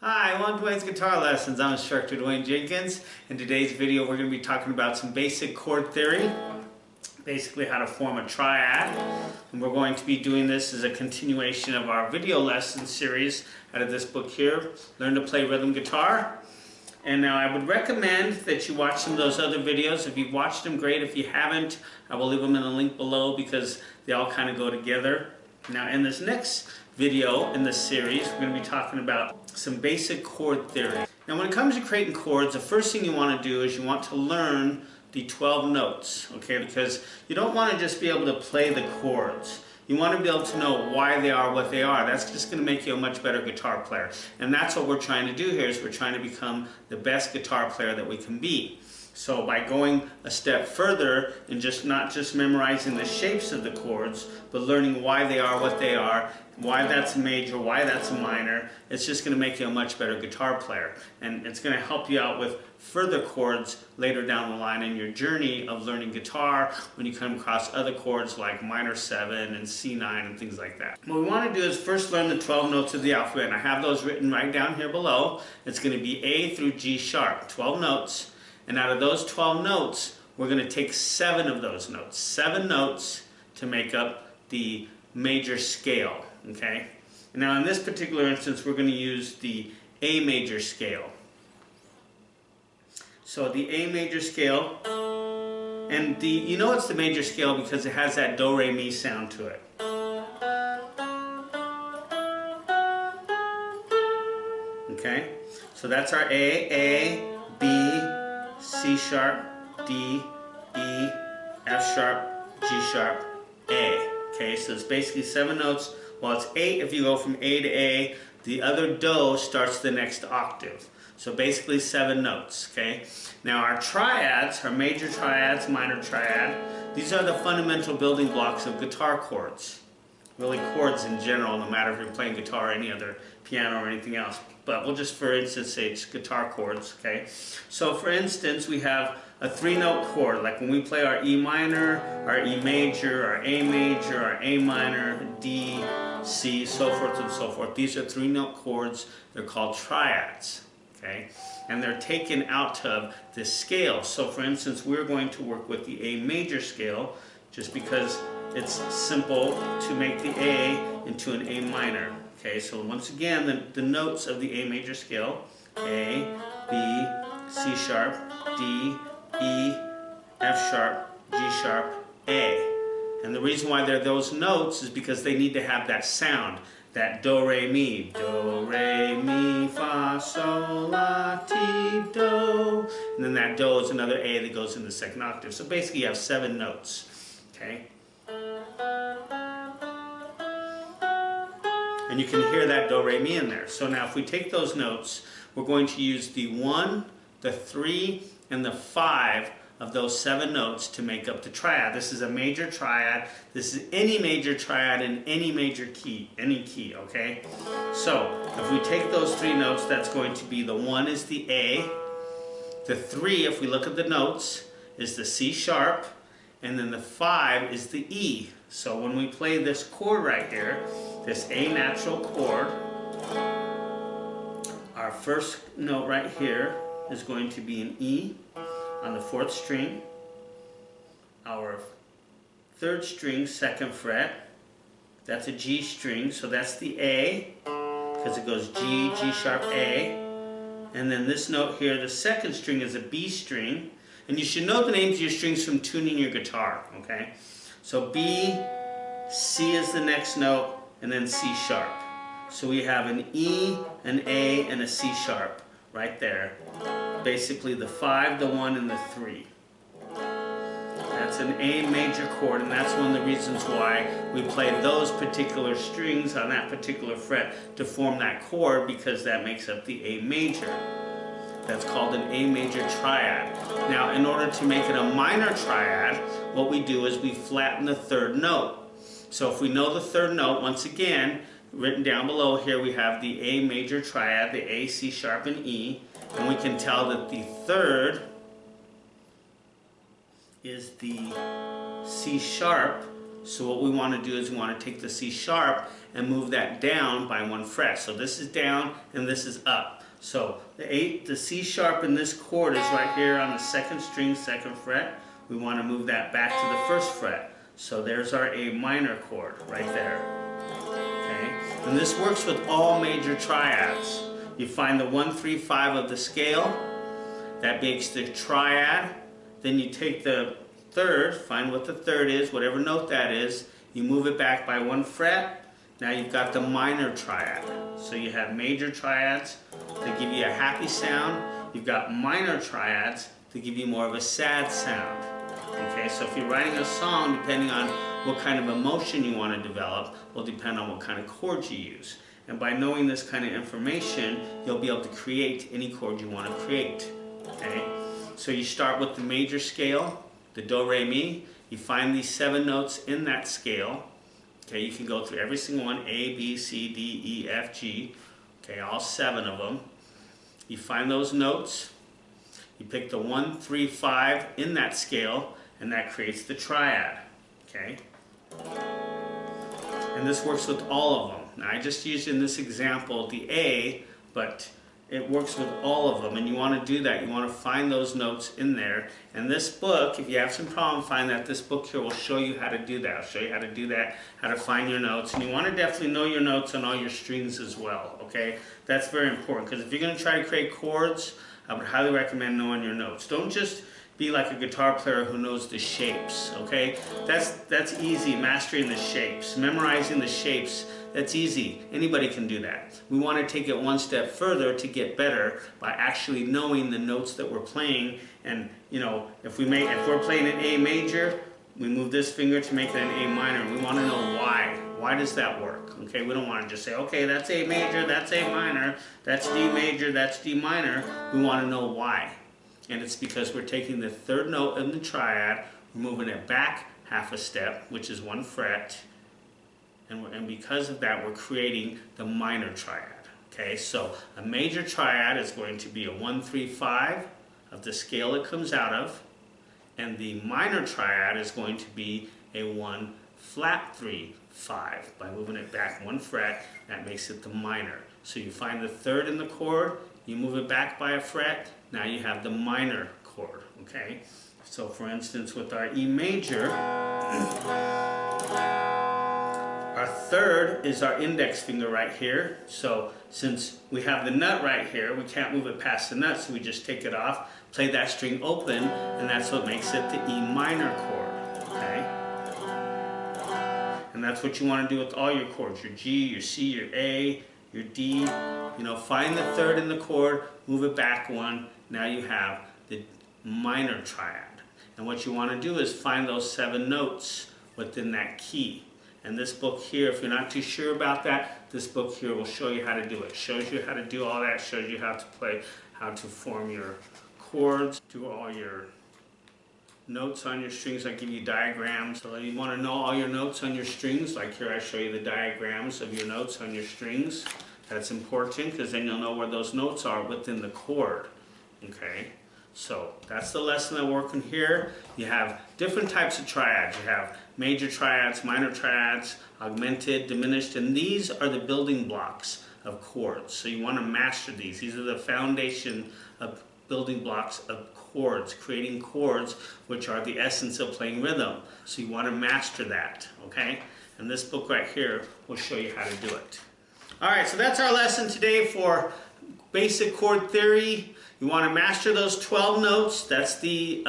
Hi, welcome to Dwayne's Guitar Lessons. I'm instructor Dwayne Jenkins. In today's video we're going to be talking about some basic chord theory, basically how to form a triad. And we're going to be doing this as a continuation of our video lesson series out of this book here, Learn to Play Rhythm Guitar. And now I would recommend that you watch some of those other videos. If you've watched them, great. If you haven't, I will leave them in the link below because they all kind of go together. Now in this next video in this series, we're going to be talking about some basic chord theory. Now when it comes to creating chords, the first thing you want to do is you want to learn the 12 notes, okay? Because you don't want to just be able to play the chords. You want to be able to know why they are what they are. That's just going to make you a much better guitar player. And that's what we're trying to do here, is we're trying to become the best guitar player that we can be. So by going a step further and not just memorizing the shapes of the chords, but learning why they are what they are, why that's a major, why that's a minor, it's just going to make you a much better guitar player. And it's going to help you out with further chords later down the line in your journey of learning guitar when you come across other chords like minor 7 and C9 and things like that. What we want to do is first learn the 12 notes of the alphabet, and I have those written right down here below. It's going to be A through G sharp, 12 notes. And out of those 12 notes, we're going to take 7 of those notes. 7 notes to make up the major scale, okay? And now in this particular instance, we're going to use the A major scale. So the A major scale, and you know it's the major scale because it has that do, re, mi sound to it. Okay? So that's our A, B, C sharp, D, E, F sharp, G sharp, A. Okay, so it's basically 7 notes. Well, it's 8 if you go from A to A. The other do starts the next octave. So basically 7 notes, okay? Now our triads, our major triads, minor triad, these are the fundamental building blocks of guitar chords. Really chords in general, no matter if you're playing guitar or any other piano or anything else. But we'll just, for instance, say it's guitar chords, okay? So for instance, we have a 3-note chord, like when we play our E minor, our E major, our A minor, D, C, so forth and so forth. These are 3-note chords. They're called triads, okay? And they're taken out of this scale. So for instance, we're going to work with the A major scale just because it's simple to make the A into an A minor. Okay, so once again, the notes of the A major scale, A, B, C sharp, D, E, F sharp, G sharp, A. And the reason why they're those notes is because they need to have that sound, that do, re, mi, fa, sol, la, ti, do. And then that do is another A that goes in the second octave. So basically you have 7 notes, okay? And you can hear that do, re, mi in there. So now if we take those notes, we're going to use the 1, the 3, and the 5 of those 7 notes to make up the triad. This is a major triad. This is any major triad in any major key, any key, okay? So if we take those 3 notes, that's going to be the 1 is the A, the 3, if we look at the notes, is the C sharp, and then the 5 is the E. So when we play this chord right here, this A natural chord, our first note right here is going to be an E on the 4th string. Our 3rd string, 2nd fret, that's a G string, so that's the A, because it goes G, G sharp, A. And then this note here, the 2nd string, is a B string. And you should know the names of your strings from tuning your guitar, okay? So B, C is the next note, and then C sharp. So we have an E, an A, and a C sharp right there. Basically the 5, the 1, and the 3. That's an A major chord, and that's one of the reasons why we play those particular strings on that particular fret to form that chord, because that makes up the A major. That's called an A major triad. Now, in order to make it a minor triad, what we do is we flatten the 3rd note. So if we know the 3rd note, once again, written down below here, we have the A major triad, the A, C sharp, and E. And we can tell that the 3rd is the C sharp. So what we want to do is we want to take the C sharp and move that down by 1 fret. So this is down and this is up. So the C sharp in this chord is right here on the 2nd string, 2nd fret. We want to move that back to the 1st fret. So there's our A minor chord right there. Okay? And this works with all major triads. You find the 1, 3, 5 of the scale. That makes the triad. Then you take the 3rd, find what the 3rd is, whatever note that is. You move it back by 1 fret. Now you've got the minor triad. So you have major triads that give you a happy sound. You've got minor triads to give you more of a sad sound. Okay, so if you're writing a song, depending on what kind of emotion you want to develop, will depend on what kind of chords you use. And by knowing this kind of information, you'll be able to create any chord you want to create. Okay, so you start with the major scale, the do, re, mi. You find these 7 notes in that scale. Okay, you can go through every single one, A, B, C, D, E, F, G. Okay, all 7 of them. You find those notes. You pick the 1, 3, 5 in that scale, and that creates the triad. Okay? And this works with all of them. Now, I just used in this example the A, but it works with all of them, and you want to do that. You want to find those notes in there. And this book, if you have some problem finding that, this book here will show you how to do that. I'll show you how to do that, how to find your notes. And you want to definitely know your notes on all your strings as well, okay? That's very important, because if you're going to try to create chords, I would highly recommend knowing your notes. Don't just be like a guitar player who knows the shapes, okay? That's easy, mastering the shapes, memorizing the shapes. That's easy. Anybody can do that. We want to take it one step further to get better by actually knowing the notes that we're playing. And you know, if we're playing an A major, we move this finger to make it an A minor. We want to know why. Why does that work? Okay, we don't want to just say, okay, that's A major, that's A minor, that's D major, that's D minor. We want to know why. And it's because we're taking the 3rd note in the triad, we're moving it back half a step, which is 1 fret. And because of that, we're creating the minor triad. Okay, so a major triad is going to be a 1, 3, 5 of the scale it comes out of, and the minor triad is going to be a 1 flat 3, 5. By moving it back 1 fret, that makes it the minor. So you find the 3rd in the chord, you move it back by a fret, now you have the minor chord. Okay, so for instance, with our E major, our 3rd is our index finger right here. So since we have the nut right here, we can't move it past the nut, so we just take it off, play that string open, and that's what makes it the E minor chord. Okay? And that's what you want to do with all your chords, your G, your C, your A, your D. You know, find the 3rd in the chord, move it back 1, now you have the minor triad. And what you want to do is find those 7 notes within that key. And this book here, if you're not too sure about that, this book here will show you how to do it. Shows you how to do all that, shows you how to play, how to form your chords, do all your notes on your strings. I give you diagrams. So you want to know all your notes on your strings, like here I show you the diagrams of your notes on your strings. That's important, because then you'll know where those notes are within the chord. Okay? So that's the lesson that we're working here. You have different types of triads. You have major triads, minor triads, augmented, diminished, and these are the building blocks of chords. So you want to master these. These are the foundation of building blocks of chords, creating chords, which are the essence of playing rhythm. So you want to master that, okay? And this book right here will show you how to do it. All right, so that's our lesson today for basic chord theory. You want to master those 12 notes. That's the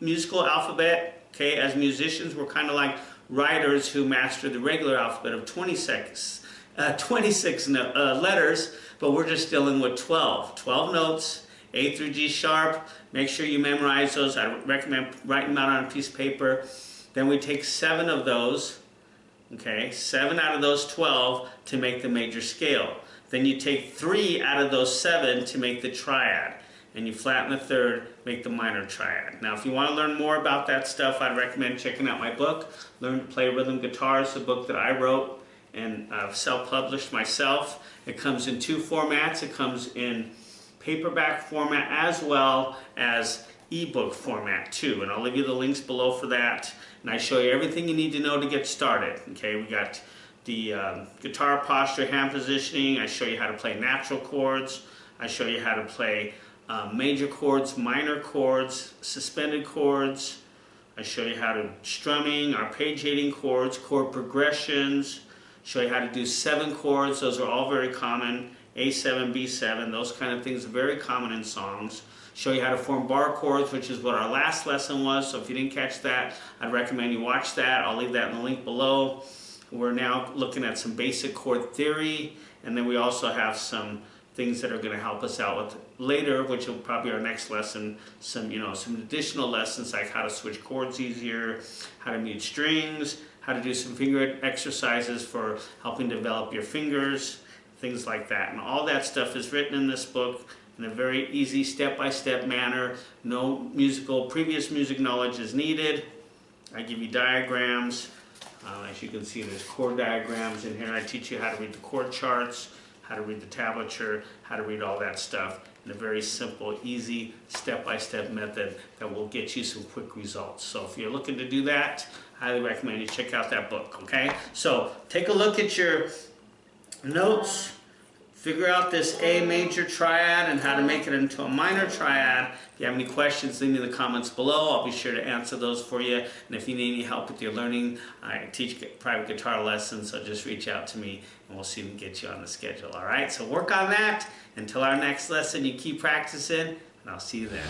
musical alphabet. Okay, as musicians, we're kind of like writers who master the regular alphabet of 26 letters, but we're just dealing with 12 notes, A through G sharp. Make sure you memorize those. I recommend writing them out on a piece of paper. Then we take 7 of those, okay, 7 out of those 12 to make the major scale. Then you take 3 out of those 7 to make the triad. And you flatten the 3rd, make the minor triad. Now if you want to learn more about that stuff, I'd recommend checking out my book, Learn to Play Rhythm Guitar. It's a book that I wrote and self-published myself. It comes in 2 formats. It comes in paperback format as well as ebook format too. And I'll leave you the links below for that. And I show you everything you need to know to get started. Okay, we got the guitar posture, hand positioning. I show you how to play natural chords. I show you how to play major chords, minor chords, suspended chords. I show you how to strumming, arpeggiating chords, chord progressions. Show you how to do 7 chords. Those are all very common. A7, B7, those kind of things are very common in songs. Show you how to form bar chords, which is what our last lesson was. So if you didn't catch that, I'd recommend you watch that. I'll leave that in the link below. We're now looking at some basic chord theory, and then we also have some things that are going to help us out with later, which will probably be our next lesson. Some additional lessons like how to switch chords easier, how to mute strings, how to do some finger exercises for helping develop your fingers, things like that. And all that stuff is written in this book in a very easy step-by-step manner. No previous music knowledge is needed. I give you diagrams. As you can see, there's chord diagrams in here. I teach you how to read the chord charts, how to read the tablature, how to read all that stuff in a very simple, easy, step-by-step method that will get you some quick results. So if you're looking to do that, I highly recommend you check out that book, okay? So take a look at your notes, figure out this A major triad and how to make it into a minor triad. If you have any questions, leave me in the comments below. I'll be sure to answer those for you. And if you need any help with your learning, I teach private guitar lessons, so just reach out to me and we'll see if we can get you on the schedule, all right? So work on that. Until our next lesson, you keep practicing, and I'll see you then.